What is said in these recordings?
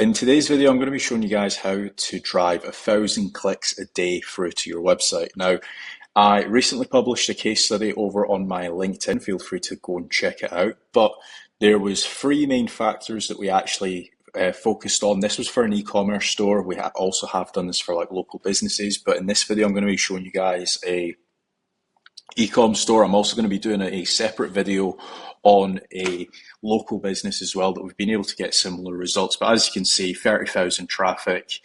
In today's video, I'm going to be showing you guys how to drive 1,000 clicks a day through to your website. Now, I recently published a case study over on my LinkedIn. Feel free to go and check it out. But there was three main factors that we actually focused on. This was for an e-commerce store. We also have done this for like local businesses. But in this video, I'm going to be showing you guys a e-com store. I'm also going to be doing a separate video on a local business as well that we've been able to get similar results. But as you can see, 30,000 traffic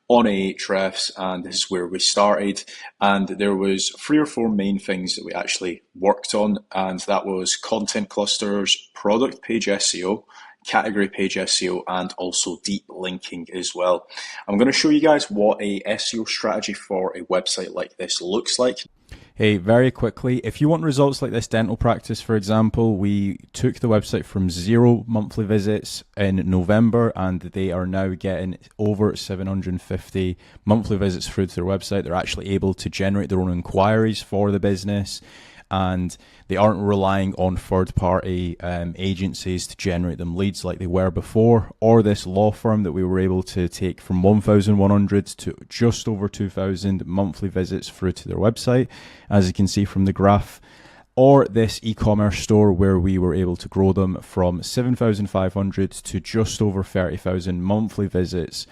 on Ahrefs, and this is where we started. And there was 3 or 4 main things that we actually worked on, and that was content clusters, product page SEO, category page SEO, and also deep linking as well. I'm going to show you guys what a SEO strategy for a website like this looks like. Hey, very quickly, if you want results like this dental practice, for example, we took the website from 0 monthly visits in November, and they are now getting over 750 monthly visits through to their website. They're actually able to generate their own inquiries for the business, and they aren't relying on third-party agencies to generate them leads like they were before, or this law firm that we were able to take from 1,100 to just over 2,000 monthly visits through to their website, as you can see from the graph, or this e-commerce store where we were able to grow them from 7,500 to just over 30,000 monthly visits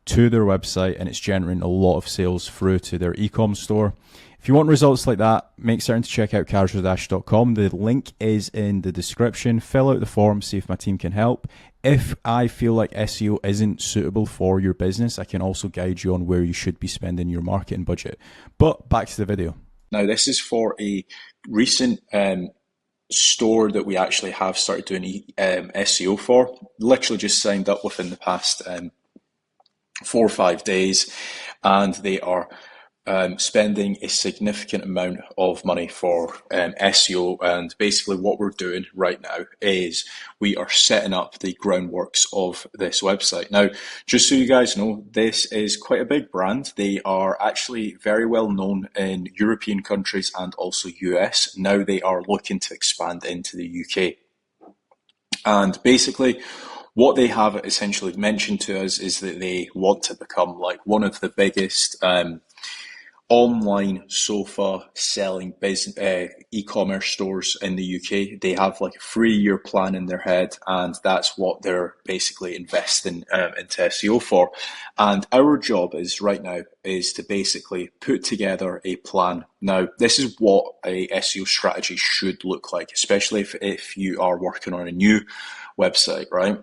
to their website, and it's generating a lot of sales through to their e-com store. If you want results like that, make certain to check out casualdash.com. The link is in the description. Fill out the form, see if my team can help. If I feel like SEO isn't suitable for your business, I can also guide you on where you should be spending your marketing budget. But back to the video. Now, this is for a recent store that we actually have started doing SEO for. Literally just signed up within the past 4 or 5 days, and they are spending a significant amount of money for SEO. And basically what we're doing right now is we are setting up the groundworks of this website. Now, just so you guys know, this is quite a big brand. They are actually very well known in European countries and also US. Now they are looking to expand into the UK. And basically what they have essentially mentioned to us is that they want to become like one of the biggest online sofa selling business e-commerce stores in the UK. They have like a 3-year plan in their head, and that's what they're basically investing into SEO for. And our job is right now is to basically put together a plan. Now, this is what a SEO strategy should look like, especially if you are working on a new website, right?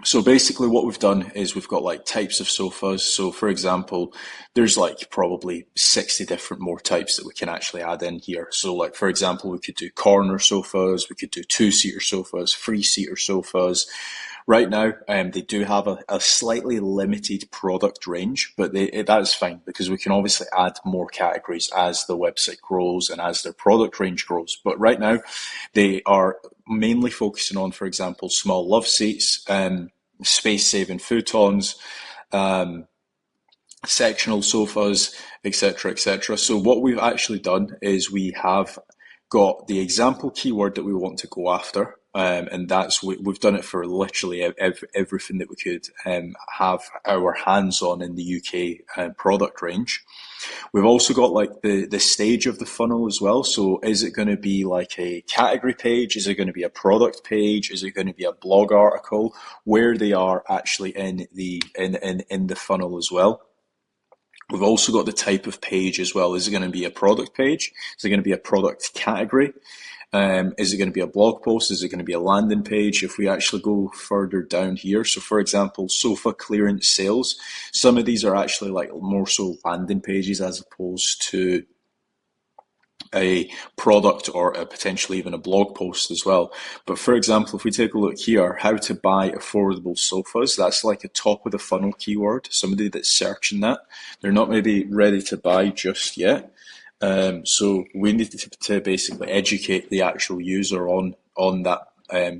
So basically what we've done is we've got like types of sofas. So for example, there's like probably 60 different more types that we can actually add in here. So like, for example, we could do corner sofas, we could do 2-seater sofas, 3-seater sofas. Right now, they do have a slightly limited product range, but that is fine because we can obviously add more categories as the website grows and as their product range grows. But right now, they are mainly focusing on, for example, small love seats, space-saving futons, sectional sofas, etc., etc. So what we've actually done is we have got the example keyword that we want to go after. And that's we've done it for literally everything that we could have our hands on in the UK product range. We've also got like the stage of the funnel as well. So is it going to be like a category page? Is it going to be a product page? Is it going to be a blog article? Where they are actually in the funnel as well. We've also got the type of page as well. Is it going to be a product page? Is it going to be a product category? Is it going to be a blog post? Is it going to be a landing page? If we actually go further down here, so for example, sofa clearance sales, some of these are actually like more so landing pages as opposed to a product or potentially even a blog post as well. But for example, if we take a look here, how to buy affordable sofas, that's like a top of the funnel keyword. Somebody that's searching that, they're not maybe ready to buy just yet. So we need to basically educate the actual user on that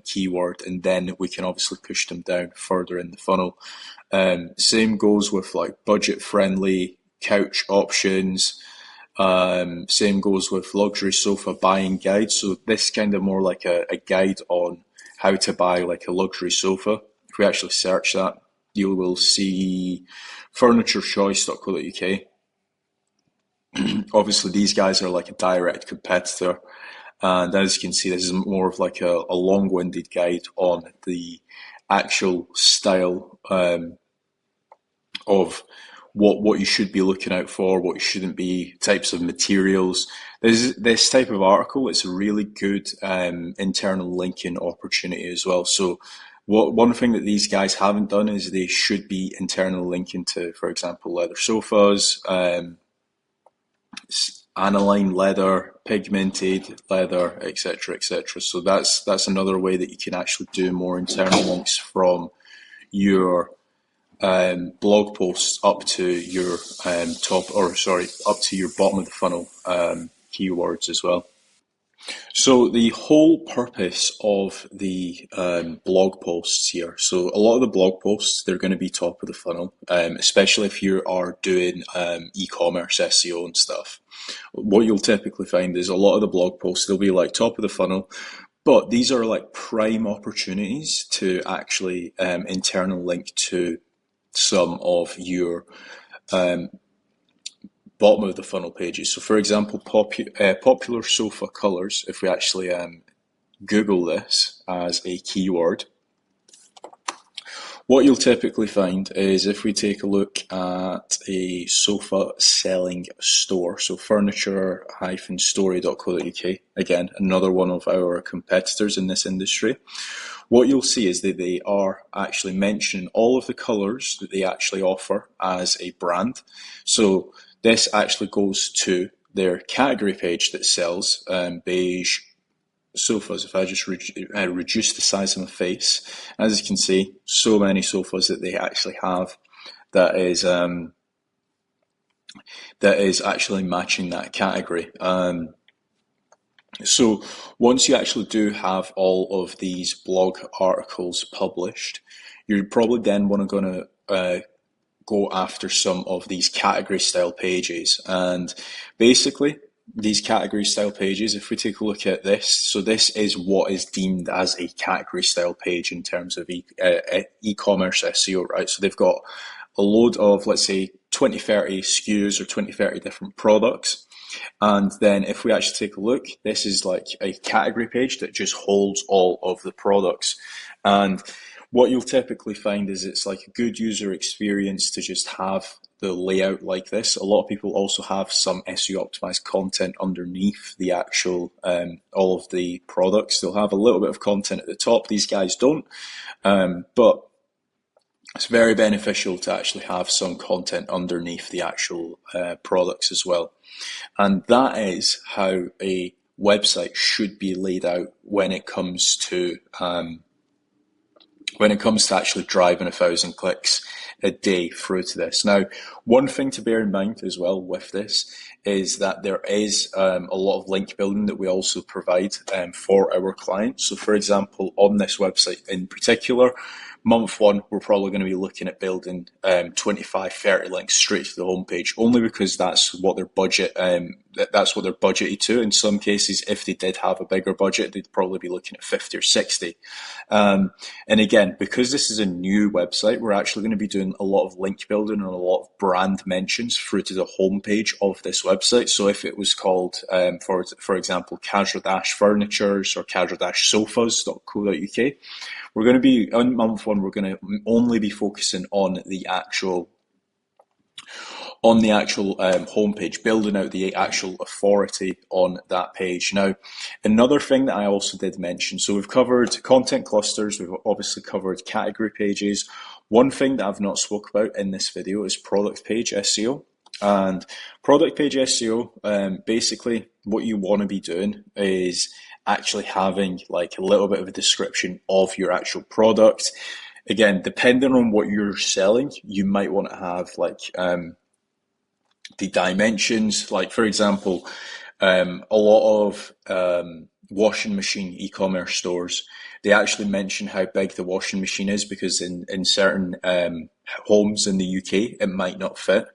keyword, and then we can obviously push them down further in the funnel. Same goes with like budget friendly couch options. Same goes with luxury sofa buying guide. So this kind of more like a guide on how to buy like a luxury sofa. If we actually search that, you will see furniturechoice.co.uk. Obviously, these guys are like a direct competitor. And as you can see, this is more of like a long-winded guide on the actual style of what you should be looking out for, what you shouldn't be, types of materials. This type of article, it's a really good internal linking opportunity as well. So one thing that these guys haven't done is they should be internal linking to, for example, leather sofas, aniline leather, pigmented leather, etc., etc. So that's another way that you can actually do more internal links from your blog posts up to your up to your bottom of the funnel keywords as well. So the whole purpose of the blog posts here, so a lot of the blog posts, they're going to be top of the funnel, especially if you are doing e-commerce SEO and stuff. What you'll typically find is a lot of the blog posts, they'll be like top of the funnel, but these are like prime opportunities to actually internal link to some of your bottom of the funnel pages. So for example, popular sofa colors, if we actually Google this as a keyword, what you'll typically find is if we take a look at a sofa selling store, so furniture-story.co.uk, again, another one of our competitors in this industry, what you'll see is that they are actually mentioning all of the colors that they actually offer as a brand. So this actually goes to their category page that sells beige sofas. If I just reduce the size of my face, as you can see, so many sofas that they actually have that is actually matching that category. So once you actually do have all of these blog articles published, you're probably then going to go after some of these category style pages. And basically, these category style pages, if we take a look at this, so this is what is deemed as a category style page in terms of e-commerce SEO, right? So they've got a load of, let's say, 20, 30 SKUs or 20, 30 different products. And then if we actually take a look, this is like a category page that just holds all of the products. And what you'll typically find is it's like a good user experience to just have the layout like this. A lot of people also have some SEO optimized content underneath the actual, all of the products. They'll have a little bit of content at the top. These guys don't, but it's very beneficial to actually have some content underneath the actual products as well. And that is how a website should be laid out when it comes to actually driving 1,000 clicks a day through to this. Now, one thing to bear in mind as well with this is that there is a lot of link building that we also provide for our clients. So for example, on this website in particular, month one, we're probably going to be looking at building 25, 30 links straight to the homepage, only because that's what their budget, that's what they're budgeted to. In some cases, if they did have a bigger budget, they'd probably be looking at 50 or 60. And again, because this is a new website, we're actually going to be doing a lot of link building and a lot of brand mentions through to the homepage of this website. So if it was called, for example, casual-furnitures or casual-sofas.co.uk, we're going to be, on month one, we're going to only be focusing on the actual homepage, building out the actual authority on that page. Now, another thing that I also did mention, so we've covered content clusters, we've obviously covered category pages. One thing that I've not spoke about in this video is product page SEO. And product page SEO, basically what you want to be doing is actually having like a little bit of a description of your actual product. Again, depending on what you're selling, you might want to have like the dimensions. Like for example, a lot of washing machine e-commerce stores, they actually mention how big the washing machine is because in certain homes in the UK, it might not fit.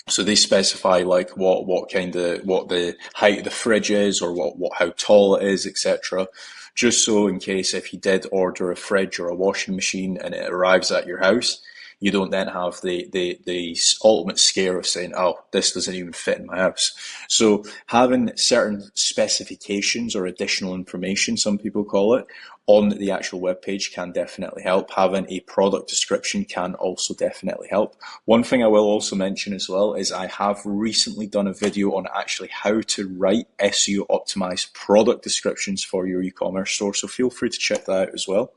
So they specify like what the height of the fridge is or how tall it is, etc. just so in case if you did order a fridge or a washing machine and it arrives at your house, you don't then have the ultimate scare of saying, oh, this doesn't even fit in my house. So having certain specifications or additional information, some people call it, on the actual web page can definitely help. Having a product description can also definitely help. One thing I will also mention as well is I have recently done a video on actually how to write SEO optimized product descriptions for your e-commerce store, so feel free to check that out as well.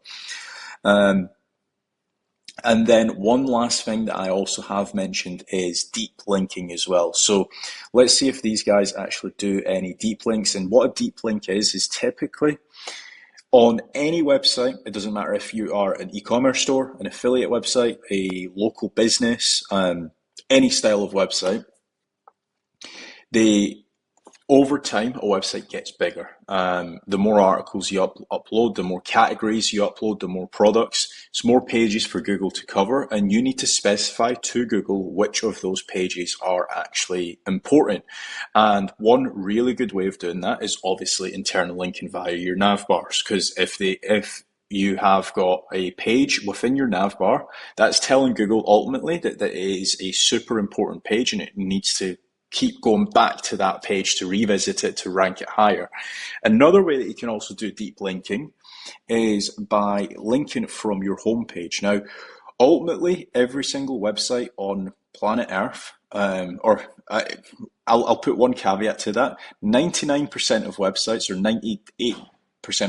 And then one last thing that I also have mentioned is deep linking as well. So let's see if these guys actually do any deep links. And what a deep link is typically on any website, it doesn't matter if you are an e-commerce store, an affiliate website, a local business, any style of website, over time, a website gets bigger. The more articles you upload, the more categories you upload, the more products. It's more pages for Google to cover, and you need to specify to Google which of those pages are actually important. And one really good way of doing that is obviously internal linking via your nav bars, because if you have got a page within your nav bar, that's telling Google ultimately that it is a super important page and it needs to keep going back to that page to revisit it to rank it higher. Another way that you can also do deep linking is by linking from your homepage. Now, ultimately, every single website on planet Earth, I'll put one caveat to that: 99% of websites, or 98%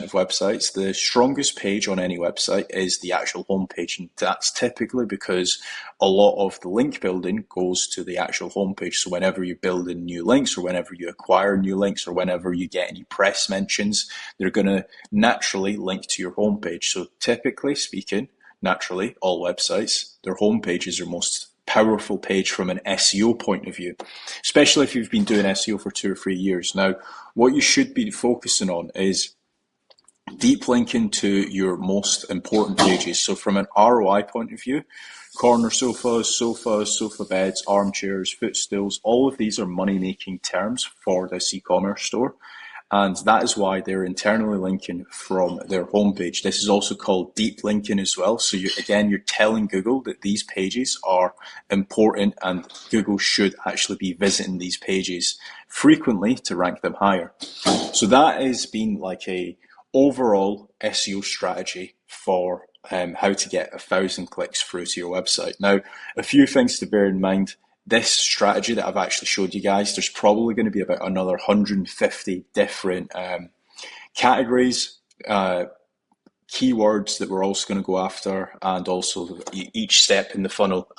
of websites, the strongest page on any website is the actual homepage, and that's typically because a lot of the link building goes to the actual homepage. So whenever you build in new links, or whenever you acquire new links, or whenever you get any press mentions, they're going to naturally link to your homepage. So typically speaking, naturally, all websites, their homepage is their most powerful page from an SEO point of view, especially if you've been doing SEO for 2 or 3 years. Now, what you should be focusing on is deep linking to your most important pages. So from an ROI point of view, corner sofas, sofa beds, armchairs, footstools, all of these are money-making terms for this e-commerce store. And that is why they're internally linking from their homepage. This is also called deep linking as well. So you're telling Google that these pages are important and Google should actually be visiting these pages frequently to rank them higher. So that has been like a overall SEO strategy for how to get 1,000 clicks through to your website. Now, a few things to bear in mind. This strategy that I've actually showed you guys, there's probably going to be about another 150 different categories, keywords that we're also going to go after, and also each step in the funnel.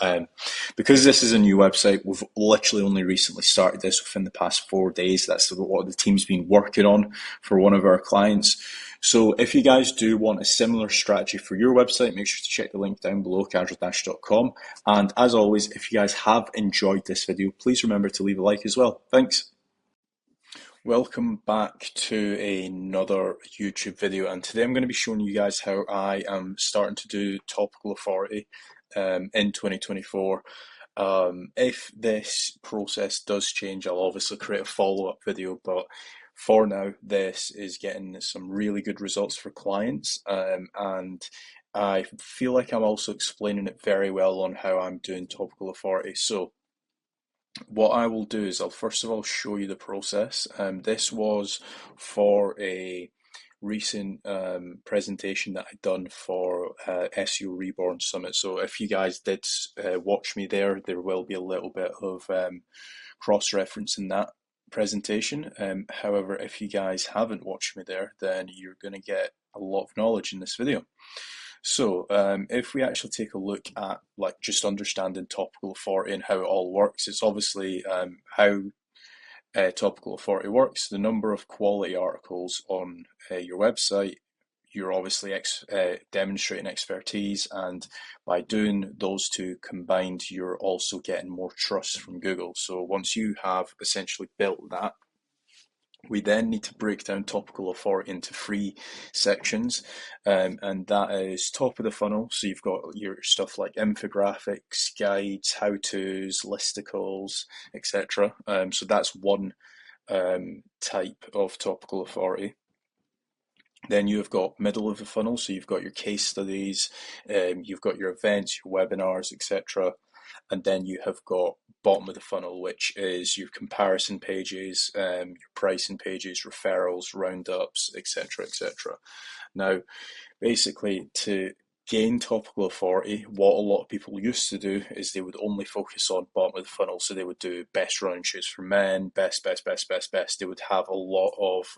Because this is a new website, we've literally only recently started this within the past 4 days. That's what the team's been working on for one of our clients. So if you guys do want a similar strategy for your website, make sure to check the link down below, casualdash.com. And as always, if you guys have enjoyed this video, please remember to leave a like as well. Thanks. Welcome back to another YouTube video, and today I'm going to be showing you guys how I am starting to do topical authority in 2024. If this process does change, I'll obviously create a follow-up video, but for now, this is getting some really good results for clients, and I feel like I'm also explaining it very well on how I'm doing topical authority. So what I will do is I'll first of all show you the process. This was for a recent presentation that I'd done for SEO Reborn Summit. So if you guys did watch me there will be a little bit of cross-reference in that presentation. However, if you guys haven't watched me there, then you're going to get a lot of knowledge in this video. So if we actually take a look at like just understanding topical authority and how it all works, it's obviously how topical authority works, the number of quality articles on your website. You're obviously demonstrating expertise, and by doing those two combined, you're also getting more trust from Google. So once you have essentially built that, we then need to break down topical authority into 3 sections, and that is top of the funnel. So you've got your stuff like infographics, guides, how-tos, listicles, etc. So that's one type of topical authority. Then you've got middle of the funnel, so you've got your case studies, you've got your events, your webinars, etc. And then you have got bottom of the funnel, which is your comparison pages, your pricing pages, referrals, roundups, etc., etc. Now, basically, to gain topical authority, what a lot of people used to do is they would only focus on bottom of the funnel. So they would do best running shoes for men, best, best, best, best, best. They would have a lot of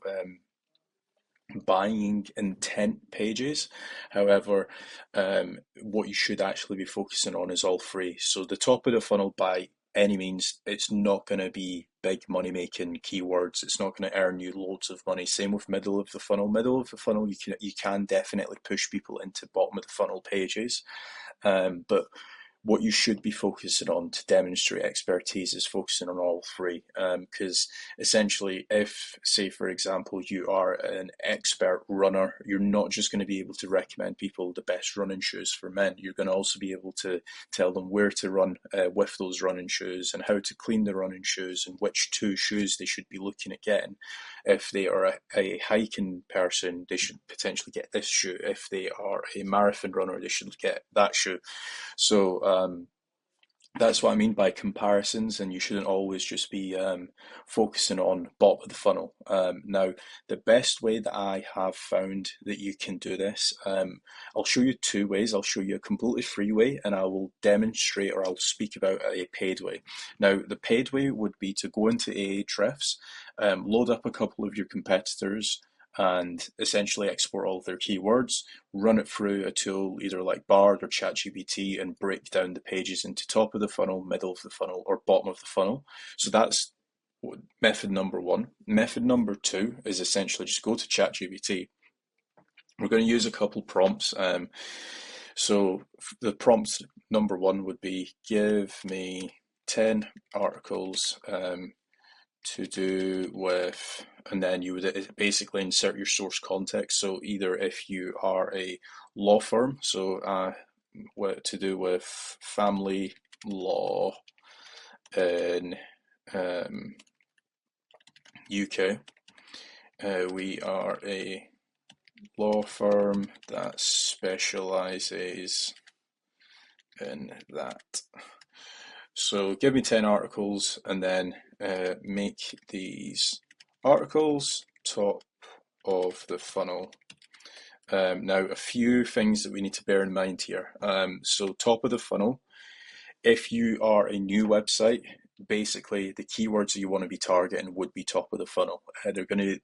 buying intent pages. However, what you should actually be focusing on is all three. So the top of the funnel, by any means, it's not going to be big money making keywords. It's not going to earn you loads of money. Same with middle of the funnel. Middle of the funnel, you can definitely push people into bottom of the funnel pages, but what you should be focusing on to demonstrate expertise is focusing on all three. Because essentially, if, say, for example, you are an expert runner, you're not just going to be able to recommend people the best running shoes for men. You're going to also be able to tell them where to run with those running shoes, and how to clean the running shoes, and which two shoes they should be looking at getting. If they are a hiking person, they should potentially get this shoe. If they are a marathon runner, they should get that shoe. So that's what I mean by comparisons, and you shouldn't always just be focusing on bottom of the funnel. Now, the best way that I have found that you can do this, I'll show you two ways. I'll show you a completely free way, and I will demonstrate, or I'll speak about a paid way. Now, the paid way would be to go into Ahrefs, load up a couple of your competitors, and essentially export all of their keywords, run it through a tool either like Bard or ChatGPT, and break down the pages into top of the funnel, middle of the funnel, or bottom of the funnel. So that's method number one. Method number two is essentially just go to ChatGPT. We're going to use a couple prompts. So the prompt number one would be, give me 10 articles to do with, and then you would basically insert your source context. So either if you are a law firm, so what to do with family law in UK. We are a law firm that specializes in that. So give me 10 articles, and then make these articles top of the funnel. Now, a few things that we need to bear in mind here. So top of the funnel, if you are a new website, basically the keywords that you want to be targeting would be top of the funnel. They're going to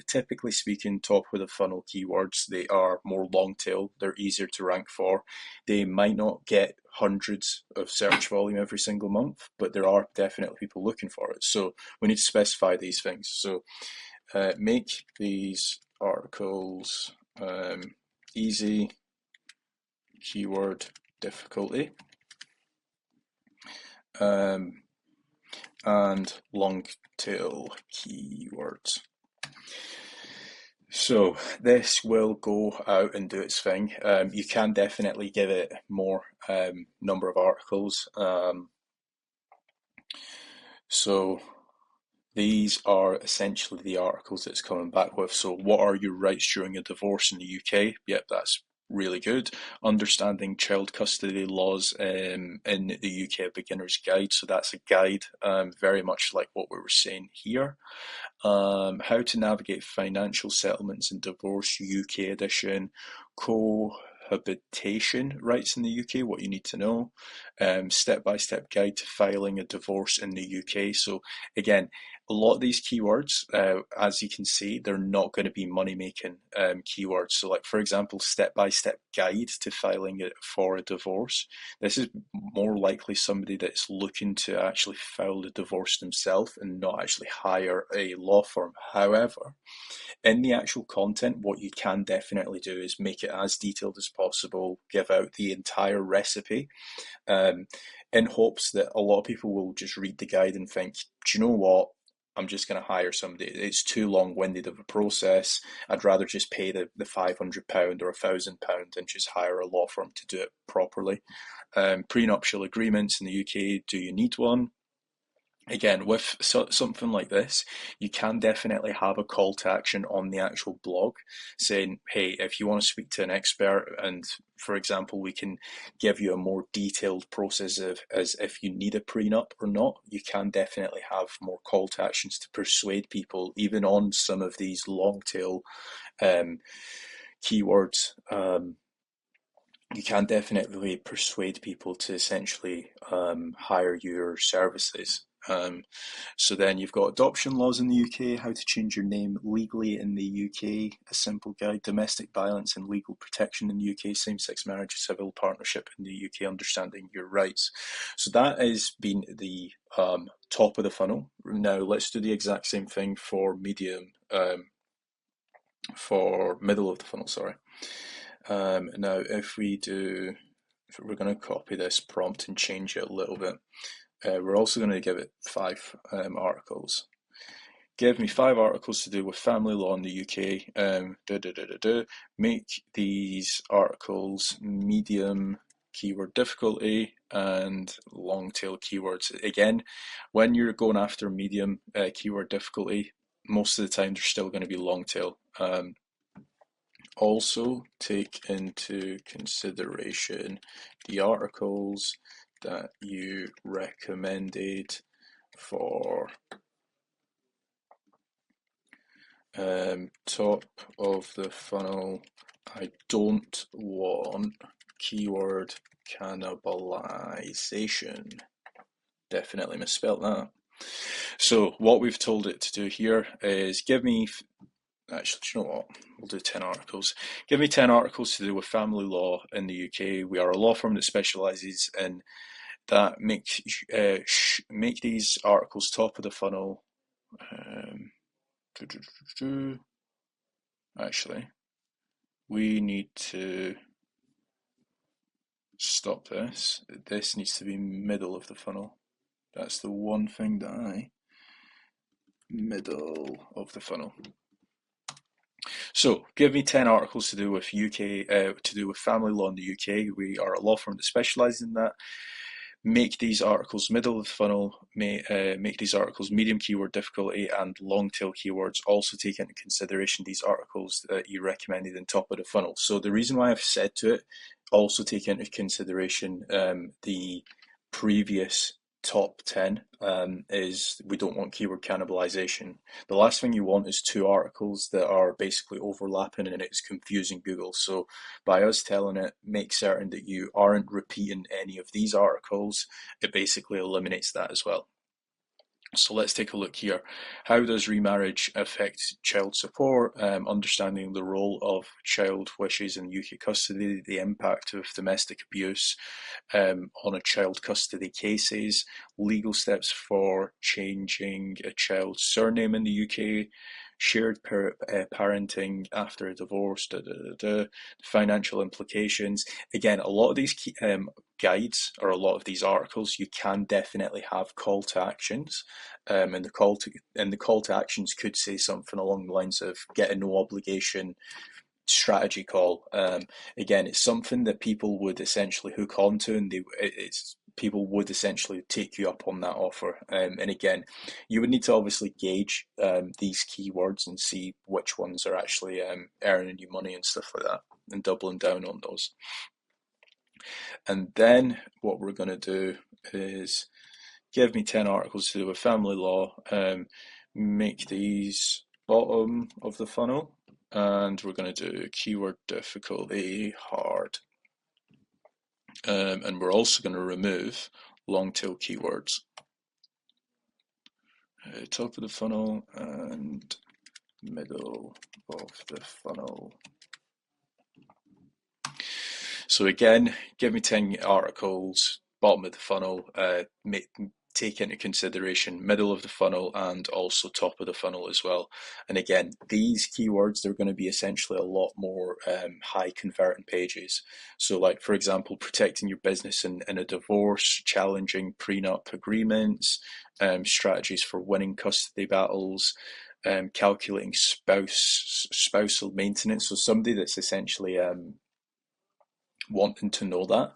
typically speaking, top of the funnel keywords, they are more long tail, they're easier to rank for. They might not get hundreds of search volume every single month, but there are definitely people looking for it. So we need to specify these things. So make these articles easy keyword difficulty, and long tail keywords. So this will go out and do its thing. You can definitely give it more number of articles. So these are essentially the articles that it's coming back with. So what are your rights during a divorce in the UK? Yep, that's really good. Understanding child custody laws in the UK, beginner's guide. So that's a guide, very much like what we were saying here. How to navigate financial settlements in divorce, UK edition. Cohabitation rights in the UK, what you need to know. Step-by-step guide to filing a divorce in the UK. So again, a lot of these keywords, as you can see, they're not going to be money-making keywords. So like, for example, step-by-step guide to filing it for a divorce. This is more likely somebody that's looking to actually file the divorce themselves and not actually hire a law firm. However, in the actual content, what you can definitely do is make it as detailed as possible, give out the entire recipe, in hopes that a lot of people will just read the guide and think, do you know what? I'm just going to hire somebody. It's too long-winded of a process. I'd rather just pay the £500 or £1,000 and just hire a law firm to do it properly. Prenuptial agreements in the UK, do you need one? Again, with something like this, you can definitely have a call to action on the actual blog saying, hey, if you want to speak to an expert, and for example, we can give you a more detailed process of as if you need a prenup or not, you can definitely have more call to actions to persuade people, even on some of these long tail keywords. You can definitely persuade people to essentially hire your services. So then you've got adoption laws in the UK, how to change your name legally in the UK, a simple guide, domestic violence and legal protection in the UK, same-sex marriage, civil partnership in the UK, understanding your rights. So that has been the top of the funnel. Now let's do the exact same thing for medium, for middle of the funnel, sorry. Now if we're going to copy this prompt and change it a little bit. We're also going to give it 5 articles. Give me 5 articles to do with family law in the UK. Make these articles medium keyword difficulty and long tail keywords. Again, when you're going after medium keyword difficulty, most of the time they're still going to be long tail. Also take into consideration the articles that you recommended for top of the funnel. I don't want keyword cannibalization. Definitely misspelled that. So what we've told it to do here is give me, actually, do you know what? We'll do 10 articles. Give me 10 articles to do with family law in the UK. We are a law firm that specialises in that. Make these articles top of the funnel. Actually, we need to stop this. This needs to be middle of the funnel. That's the one thing that middle of the funnel. So, give me 10 articles to do with family law in the UK. We are a law firm that specialises in that. Make these articles middle of the funnel, make these articles medium keyword difficulty and long tail keywords. Also take into consideration these articles that you recommended in top of the funnel. So the reason why I've said to it, also take into consideration the previous top 10 is we don't want keyword cannibalization. The last thing you want is 2 articles that are basically overlapping and it's confusing Google. So by us telling it, make certain that you aren't repeating any of these articles, it basically eliminates that as well. So let's take a look here. How does remarriage affect child support? Understanding the role of child wishes in UK custody, the impact of domestic abuse on a child custody cases, legal steps for changing a child's surname in the UK, shared parenting after a divorce, financial implications. Again, a lot of these guides or a lot of these articles, you can definitely have call to actions, and the call to actions could say something along the lines of get a no obligation strategy call. Again, it's something that people would essentially hook onto, and people would essentially take you up on that offer. And again, you would need to obviously gauge these keywords and see which ones are actually earning you money and stuff like that, and doubling down on those. And then what we're going to do is give me 10 articles to do with family law, make these bottom of the funnel, and we're going to do keyword difficulty hard. And we're also going to remove long tail keywords. Top of the funnel and middle of the funnel. So again, give me 10 articles, bottom of the funnel, take into consideration middle of the funnel and also top of the funnel as well. And again, these keywords, they're going to be essentially a lot more high converting pages. So like, for example, protecting your business in a divorce, challenging prenup agreements, strategies for winning custody battles, calculating spousal maintenance. So somebody that's essentially wanting to know that,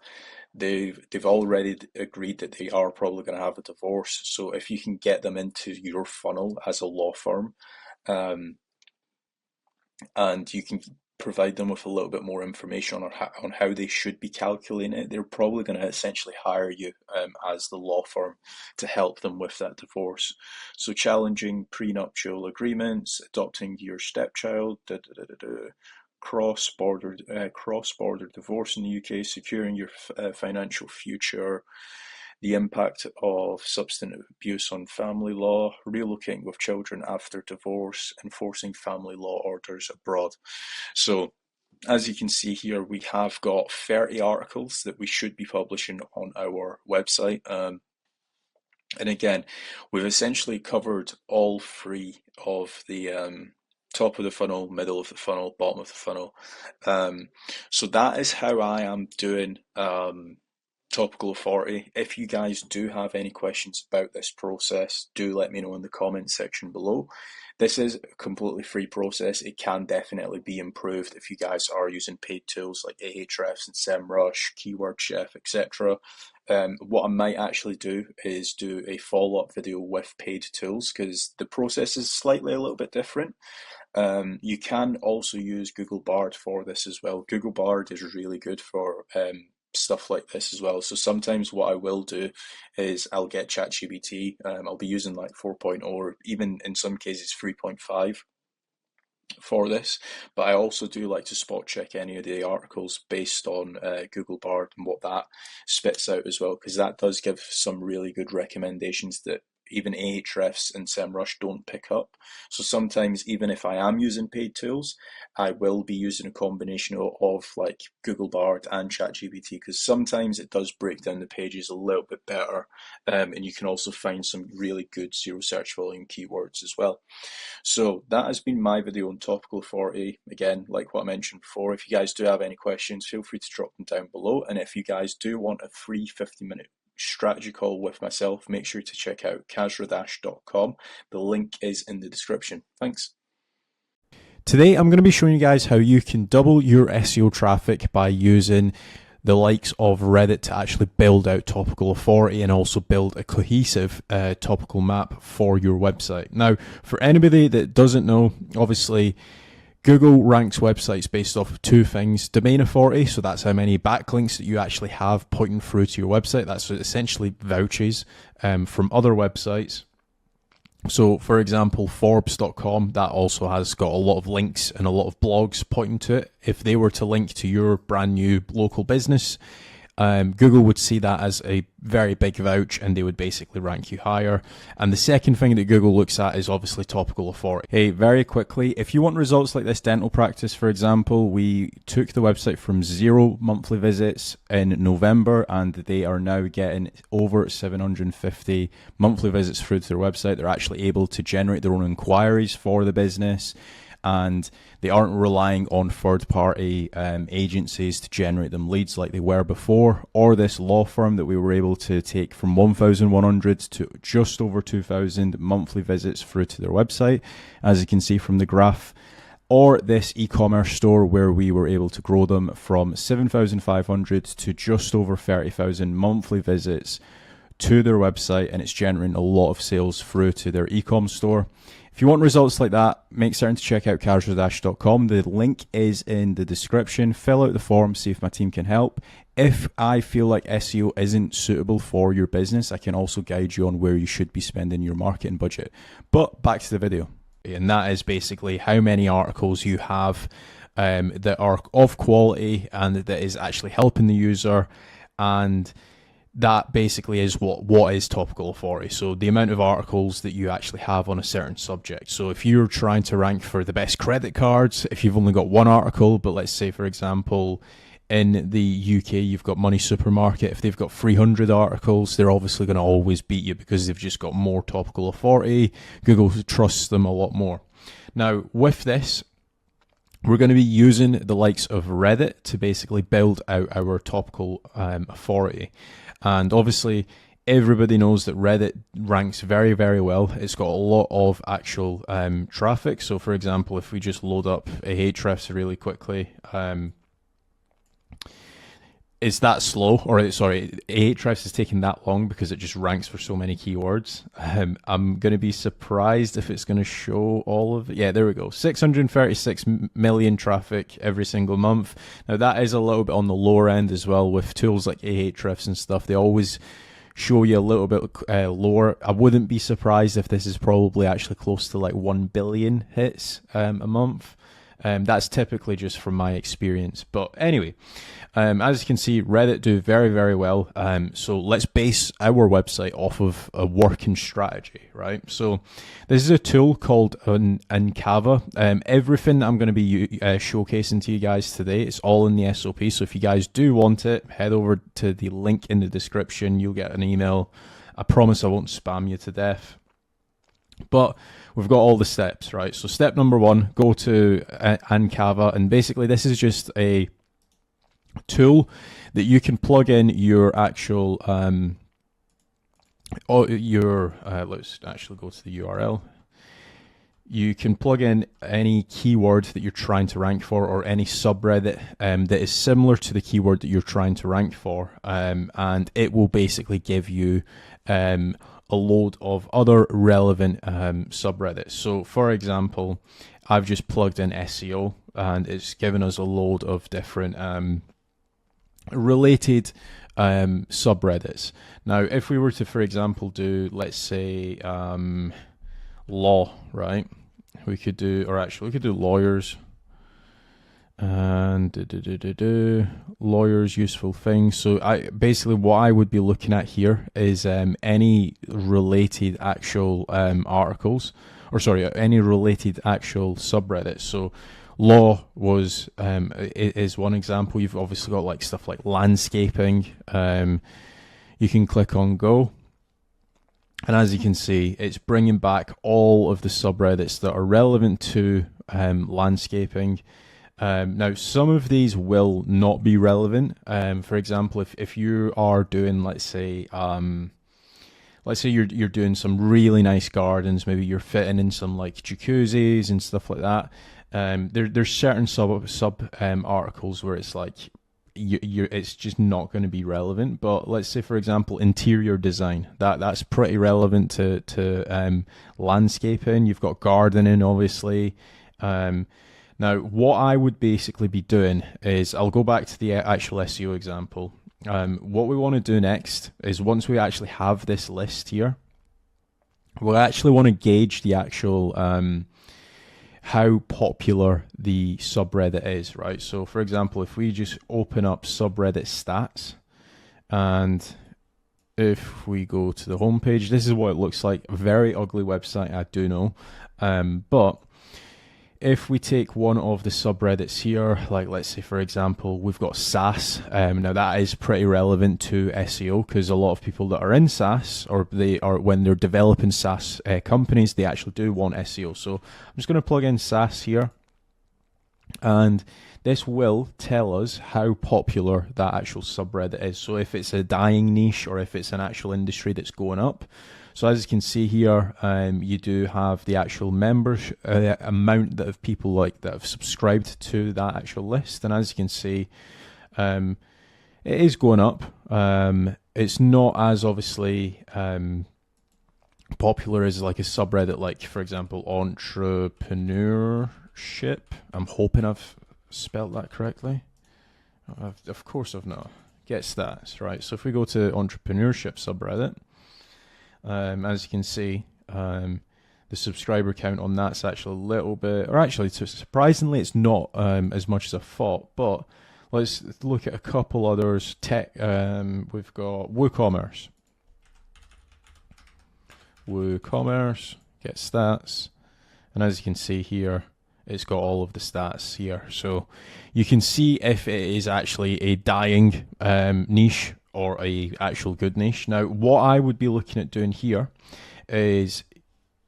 they've already agreed that they are probably going to have a divorce. So if you can get them into your funnel as a law firm, um, and you can provide them with a little bit more information on how they should be calculating it, they're probably going to essentially hire you as the law firm to help them with that divorce. So challenging prenuptial agreements, adopting your stepchild, cross-border divorce in the UK, securing your financial future, the impact of substance abuse on family law, relocating with children after divorce, enforcing family law orders abroad. So as you can see here, we have got 30 articles that we should be publishing on our website. And again, we've essentially covered all three of the top of the funnel, middle of the funnel, bottom of the funnel. So that is how I am doing Topical Authority. If you guys do have any questions about this process, do let me know in the comments section below. This is a completely free process. It can definitely be improved if you guys are using paid tools like Ahrefs and SEMrush, Keyword Chef, etc. What I might actually do is do a follow-up video with paid tools, because the process is slightly a little bit different. You can also use Google Bard for this as well. Google Bard is really good for stuff like this as well. So sometimes what I will do is I'll get ChatGPT. I'll be using like 4.0 or even in some cases 3.5 for this, but I also do like to spot check any of the articles based on Google Bard and what that spits out as well, because that does give some really good recommendations that even Ahrefs and SEMrush don't pick up. So sometimes, even if I am using paid tools, I will be using a combination of like Google Bard and ChatGPT, because sometimes it does break down the pages a little bit better, and you can also find some really good zero search volume keywords as well. So that has been my video on Topical Authority. Again, like what I mentioned before, if you guys do have any questions, feel free to drop them down below. And if you guys do want a free 50-minute strategy call with myself, make sure to check out kazradash.com. The link is in the description. Thanks. Today, I'm going to be showing you guys how you can double your SEO traffic by using the likes of Reddit to actually build out Topical Authority and also build a cohesive topical map for your website. Now, for anybody that doesn't know, obviously, Google ranks websites based off of two things: domain authority, so that's how many backlinks that you actually have pointing through to your website. That's essentially vouchers from other websites. So, for example, Forbes.com, that also has got a lot of links and a lot of blogs pointing to it. If they were to link to your brand new local business, Google would see that as a very big vouch and they would basically rank you higher. And the second thing that Google looks at is obviously topical authority. Hey, very quickly, if you want results like this dental practice, for example, we took the website from 0 monthly visits in November and they are now getting over 750 monthly visits through to their website. They're actually able to generate their own inquiries for the business, and they aren't relying on third-party agencies to generate them leads like they were before, or this law firm that we were able to take from 1,100 to just over 2,000 monthly visits through to their website, as you can see from the graph, or this e-commerce store where we were able to grow them from 7,500 to just over 30,000 monthly visits to their website, and it's generating a lot of sales through to their e-com store. If you want results like that, make certain to check out kazradash.com. The link is in the description. Fill out the form, see if my team can help. If I feel like SEO isn't suitable for your business, I can also guide you on where you should be spending your marketing budget. But back to the video. And that is basically how many articles you have that are of quality and that is actually helping the user. And that basically is what is topical authority. So the amount of articles that you actually have on a certain subject. So if you're trying to rank for the best credit cards, if you've only got one article, but let's say, for example, in the UK, you've got Money Supermarket. If they've got 300 articles, they're obviously going to always beat you because they've just got more topical authority. Google trusts them a lot more. Now, with this, we're going to be using the likes of Reddit to basically build out our topical authority. And obviously, everybody knows that Reddit ranks very, very well. It's got a lot of actual traffic. So, for example, if we just load up Ahrefs really quickly, it's that slow, or sorry, Ahrefs is taking that long because it just ranks for so many keywords. I'm going to be surprised if it's going to show all of it. Yeah, there we go. 636 million traffic every single month. Now that is a little bit on the lower end as well with tools like Ahrefs and stuff. They always show you a little bit lower. I wouldn't be surprised if this is probably actually close to like 1 billion hits a month. That's typically just from my experience. But anyway, as you can see, Reddit do very, very well. So let's base our website off of a working strategy, right? So this is a tool called Uncava. Everything I'm going to be showcasing to you guys today, it's all in the SOP. So if you guys do want it, head over to the link in the description. You'll get an email. I promise I won't spam you to death. But we've got all the steps, right? So step number 1, go to Uncava, and basically this is just a tool that you can plug in your actual let's actually go to the URL. You can plug in any keyword that you're trying to rank for, or any subreddit that is similar to the keyword that you're trying to rank for, and it will basically give you a load of other relevant subreddits. So for example, I've just plugged in SEO and it's given us a load of different related subreddits. Now if we were to, for example, do, let's say, law, right? We could do, or actually we could do lawyers, and lawyers, useful things. So basically what I would be looking at here is any related actual articles, or sorry, any related actual subreddits. So law was is one example. You've obviously got like stuff like landscaping. You can click on go, and as you can see, it's bringing back all of the subreddits that are relevant to landscaping. Now, some of these will not be relevant. For example, if you are doing, let's say you're doing some really nice gardens, maybe you're fitting in some like jacuzzis and stuff like that. There's certain sub articles where it's like it's just not going to be relevant. But let's say, for example, interior design, that's pretty relevant to landscaping. You've got gardening, obviously. Now, what I would basically be doing is, I'll go back to the actual SEO example. What we want to do next is, once we actually have this list here, we'll actually want to gauge the actual how popular the subreddit is, right? So, for example, if we just open up subreddit stats, and if we go to the homepage, this is what it looks like. A very ugly website, I do know, but if we take one of the subreddits here, like let's say, for example, we've got SaaS. Now that is pretty relevant to SEO, because a lot of people that are in SaaS, or they are, when they're developing SaaS companies, they actually do want SEO. So I'm just going to plug in SaaS here, and this will tell us how popular that actual subreddit is. So if it's a dying niche, or if it's an actual industry that's going up. So as you can see here, you do have the actual members amount that of people like that have subscribed to that actual list, and as you can see, it is going up. It's not as obviously popular as like a subreddit, like for example entrepreneurship. I'm hoping I've spelled that correctly. Of course I've not. Get stats, right? So if we go to entrepreneurship subreddit, as you can see, the subscriber count on that's actually a little bit, or actually surprisingly it's not as much as I thought. But let's look at a couple others. Tech, we've got WooCommerce, get stats, and as you can see here, it's got all of the stats here, so you can see if it is actually a dying niche or a actual good niche. Now, what I would be looking at doing here is,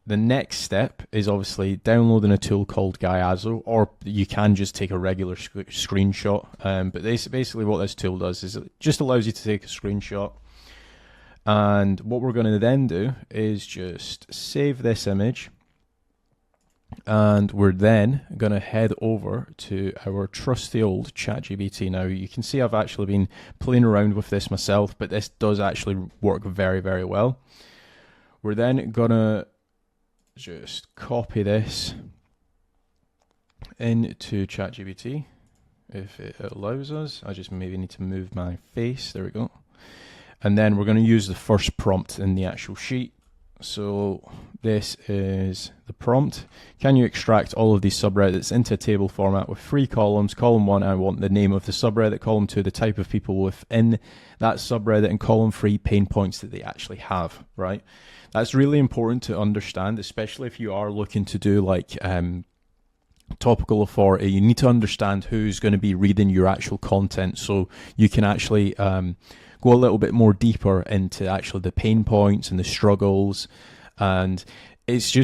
the next step is obviously downloading a tool called Gyazo, or you can just take a regular screenshot. But basically what this tool does is it just allows you to take a screenshot. And what we're going to then do is just save this image, And we're then going to head over to our trusty old ChatGPT. Now, you can see I've actually been playing around with this myself, but this does actually work very, very well. We're then going to just copy this into ChatGPT, if it allows us. I just maybe need to move my face. There we go. And then we're going to use the first prompt in the actual sheet. So this is the prompt. Can you extract all of these subreddits into a table format with 3 columns? Column 1, I want the name of the subreddit. Column 2, the type of people within that subreddit. And column 3, pain points that they actually have, right? That's really important to understand, especially if you are looking to do like topical authority. You need to understand who's going to be reading your actual content, so you can actually go a little bit more deeper into actually the pain points and the struggles. And it's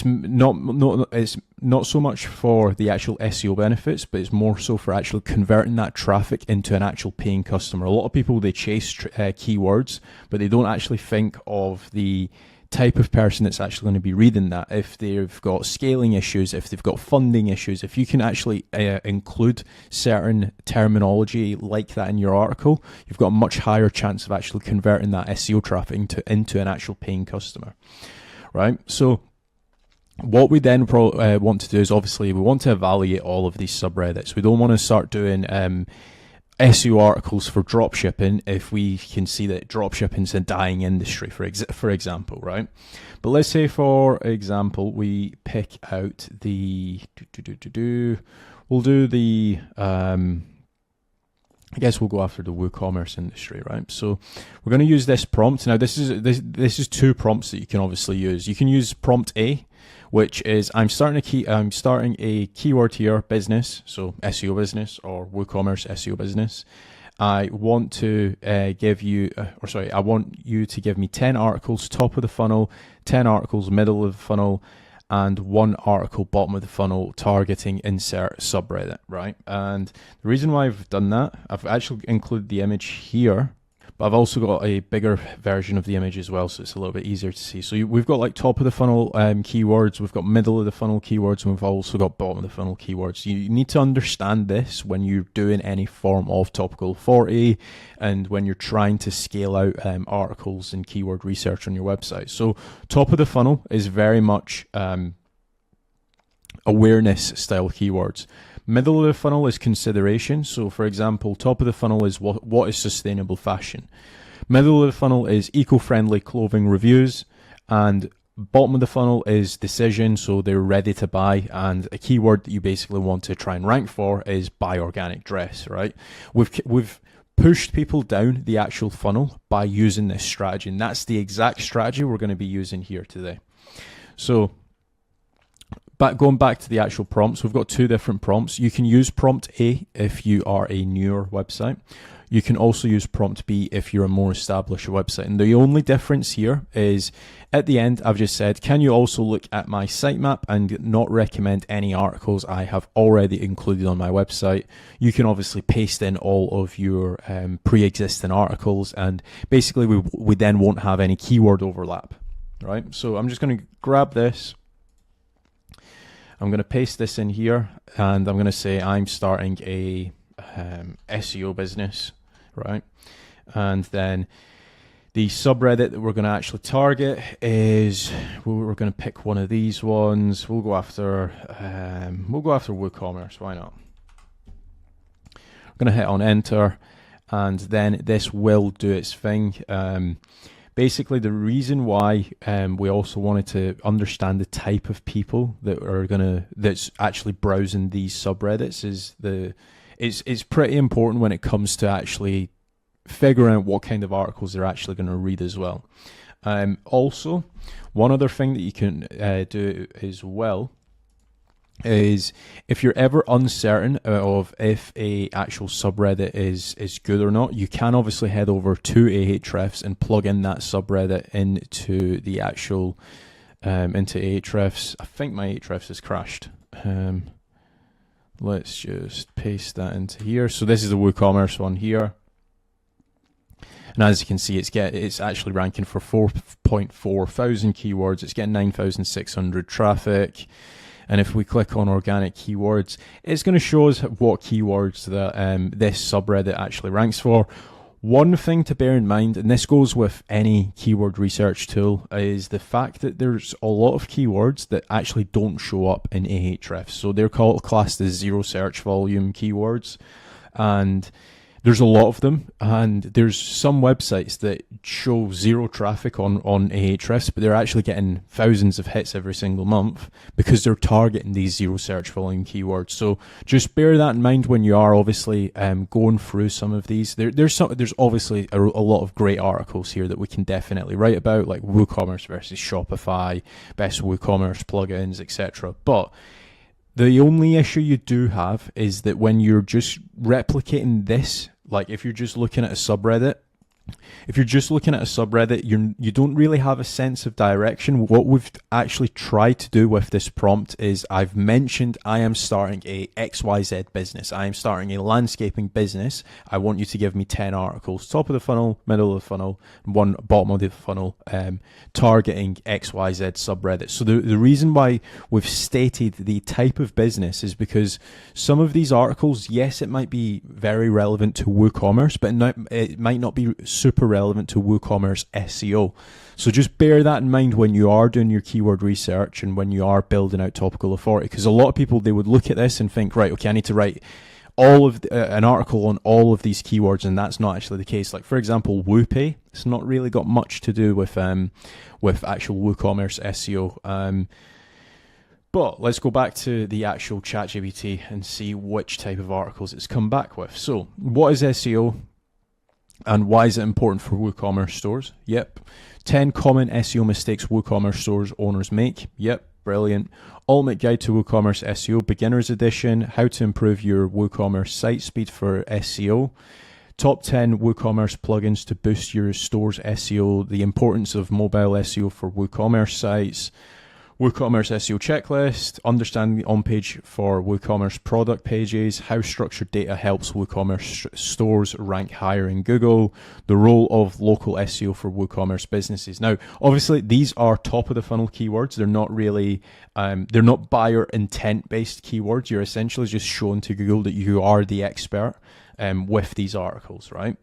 not so much for the actual SEO benefits, but it's more so for actually converting that traffic into an actual paying customer. A lot of people, they chase keywords, but they don't actually think of the type of person that's actually going to be reading that. If they've got scaling issues, if they've got funding issues, if you can actually include certain terminology like that in your article, you've got a much higher chance of actually converting that SEO traffic into an actual paying customer, right? So what we then want to do is, obviously, we want to evaluate all of these subreddits. We don't want to start doing SEO articles for dropshipping if we can see that dropshipping is a dying industry, for example, right? But let's say, for example, we pick out the we'll do the I guess we'll go after the WooCommerce industry, right? So we're going to use this prompt. Now, this is 2 prompts that you can obviously use. You can use prompt A, which is I'm starting a keyword here, business, so SEO business, or WooCommerce SEO business. I want to I want you to give me 10 articles top of the funnel, 10 articles middle of the funnel, and 1 article bottom of the funnel targeting insert subreddit, right? And the reason why I've done that, I've actually included the image here, but I've also got a bigger version of the image as well, so it's a little bit easier to see. So we've got like top of the funnel keywords, we've got middle of the funnel keywords, and we've also got bottom of the funnel keywords. You need to understand this when you're doing any form of topical authority and when you're trying to scale out articles and keyword research on your website. So top of the funnel is very much awareness style keywords. Middle of the funnel is consideration. So, for example, top of the funnel is what is sustainable fashion. Middle of the funnel is eco-friendly clothing reviews. And bottom of the funnel is decision. So they're ready to buy. And a keyword that you basically want to try and rank for is buy organic dress, right? We've pushed people down the actual funnel by using this strategy. And that's the exact strategy we're going to be using here today. So, going back to the actual prompts, we've got 2 different prompts. You can use prompt A if you are a newer website. You can also use prompt B if you're a more established website. And the only difference here is at the end, I've just said, can you also look at my sitemap and not recommend any articles I have already included on my website? You can obviously paste in all of your pre-existing articles, and basically we then won't have any keyword overlap, right? So I'm just going to grab this. I'm going to paste this in here, and I'm going to say I'm starting a SEO business, right? And then the subreddit that we're going to actually target is, we're going to pick one of these ones. We'll go after WooCommerce. Why not? I'm going to hit on enter, and then this will do its thing. Basically, the reason why we also wanted to understand the type of people that's actually browsing these subreddits is it's pretty important when it comes to actually figuring out what kind of articles they're actually going to read as well. Also, one other thing that you can do as well is, if you're ever uncertain of if a actual subreddit is good or not, you can obviously head over to Ahrefs and plug in that subreddit into the actual into Ahrefs. I think my Ahrefs has crashed. Let's just paste that into here. So this is the WooCommerce one here. And as you can see, it's actually ranking for 4.4 thousand keywords. It's getting 9,600 traffic. And if we click on organic keywords, it's going to show us what keywords that this subreddit actually ranks for. One thing to bear in mind, and this goes with any keyword research tool, is the fact that there's a lot of keywords that actually don't show up in Ahrefs. So they're classed as zero search volume keywords, and there's a lot of them, and there's some websites that show zero traffic on Ahrefs, but they're actually getting thousands of hits every single month because they're targeting these zero search volume keywords. So just bear that in mind when you are obviously going through some of these. There's obviously a lot of great articles here that we can definitely write about, like WooCommerce versus Shopify, best WooCommerce plugins, etc. But the only issue you do have is that when you're just replicating this, like if you're just looking at a subreddit, you don't really have a sense of direction. What we've actually tried to do with this prompt is I've mentioned I am starting a XYZ business. I am starting a landscaping business. I want you to give me 10 articles, top of the funnel, middle of the funnel, and one bottom of the funnel, targeting XYZ subreddit. So the reason why we've stated the type of business is because some of these articles, yes, it might be very relevant to WooCommerce, but it might not be super relevant to WooCommerce SEO. So just bear that in mind when you are doing your keyword research and when you are building out topical authority, because a lot of people, they would look at this and think, right, okay, I need to write all of an article on all of these keywords, and that's not actually the case. Like for example, WooPay, it's not really got much to do with actual WooCommerce SEO. But let's go back to the actual ChatGPT and see which type of articles it's come back with. So what is SEO? And why is it important for WooCommerce stores? Yep. 10 common SEO mistakes WooCommerce stores owners make. Yep. Brilliant. Ultimate Guide to WooCommerce SEO Beginner's Edition. How to improve your WooCommerce site speed for SEO. Top 10 WooCommerce plugins to boost your store's SEO. The importance of mobile SEO for WooCommerce sites. WooCommerce SEO checklist, understanding the on-page for WooCommerce product pages, how structured data helps WooCommerce stores rank higher in Google, the role of local SEO for WooCommerce businesses. Now, obviously, these are top of the funnel keywords. They're not really, they're not buyer intent based keywords. You're essentially just showing to Google that you are the expert with these articles, right?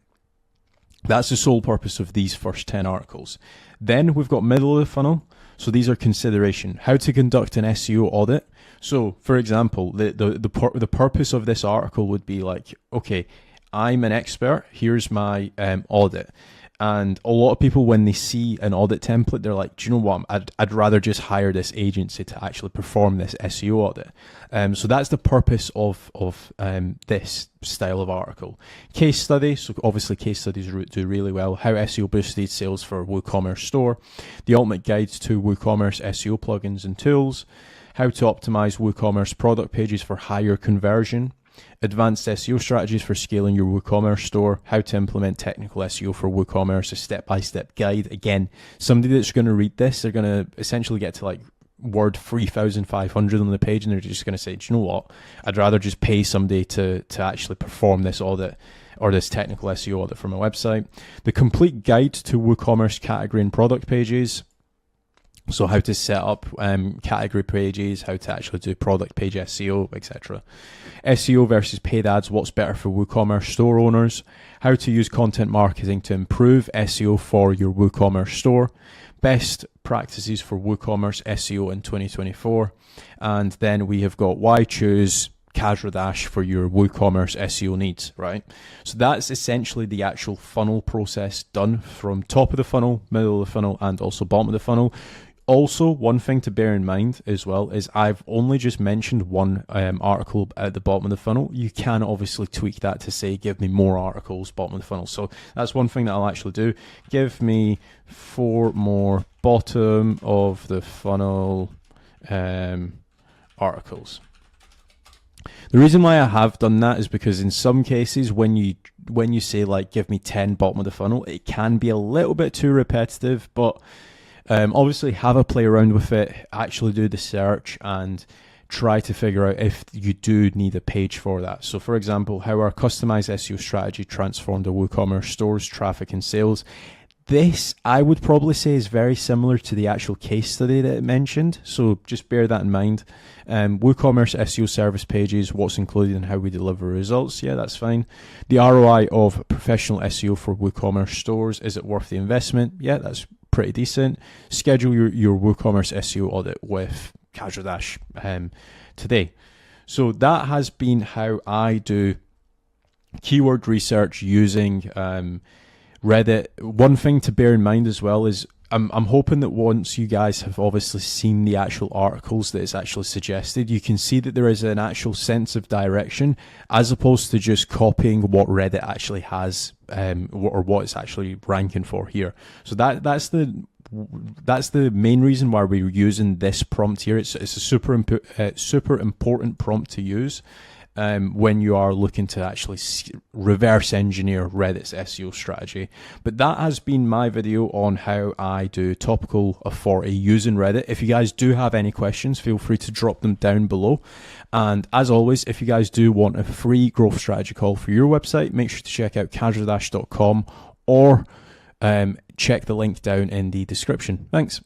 That's the sole purpose of these first 10 articles. Then we've got middle of the funnel. So these are consideration. How to conduct an SEO audit. So, for example, the purpose of this article would be like, okay, I'm an expert. Here's my audit. And a lot of people, when they see an audit template, they're like, do you know what? I'd rather just hire this agency to actually perform this SEO audit. So that's the purpose of this style of article. Case study. So obviously case studies do really well. How SEO boosted sales for WooCommerce store. The ultimate guide to WooCommerce SEO plugins and tools. How to optimize WooCommerce product pages for higher conversion. Advanced SEO strategies for scaling your WooCommerce store. How to implement technical SEO for WooCommerce, a step-by-step guide. Again, somebody that's going to read this, they're going to essentially get to like word 3,500 on the page, and they're just going to say, do you know what? I'd rather just pay somebody to actually perform this audit or this technical SEO audit for my website. The complete guide to WooCommerce category and product pages. So how to set up category pages, how to actually do product page SEO, etc. SEO versus paid ads, what's better for WooCommerce store owners. How to use content marketing to improve SEO for your WooCommerce store. Best practices for WooCommerce SEO in 2024. And then we have got why choose Kazra for your WooCommerce SEO needs, right? So that's essentially the actual funnel process done from top of the funnel, middle of the funnel, and also bottom of the funnel. Also, one thing to bear in mind as well is I've only just mentioned one article at the bottom of the funnel. You can obviously tweak that to say, give me more articles, bottom of the funnel. So that's one thing that I'll actually do. Give me 4 more bottom of the funnel articles. The reason why I have done that is because in some cases, when you say like, give me 10 bottom of the funnel, it can be a little bit too repetitive, but obviously have a play around with it, actually do the search and try to figure out if you do need a page for that. So for example, how our customized SEO strategy transformed our WooCommerce stores, traffic and sales. This, I would probably say, is very similar to the actual case study that it mentioned. So just bear that in mind. WooCommerce SEO service pages, what's included and how we deliver results. Yeah, that's fine. The ROI of professional SEO for WooCommerce stores. Is it worth the investment? Yeah, that's pretty decent. Schedule your WooCommerce SEO audit with Casual Dash today. So that has been how I do keyword research using Reddit. One thing to bear in mind as well is I'm hoping that once you guys have obviously seen the actual articles that it's actually suggested, you can see that there is an actual sense of direction as opposed to just copying what Reddit actually has or what it's actually ranking for here. So that's the main reason why we're using this prompt here. It's a super important prompt to use when you are looking to actually reverse engineer Reddit's SEO strategy. But that has been my video on how I do topical of 40 using Reddit. If you guys do have any questions, feel free to drop them down below. And as always, if you guys do want a free growth strategy call for your website, make sure to check out casualdash.com or check the link down in the description. Thanks.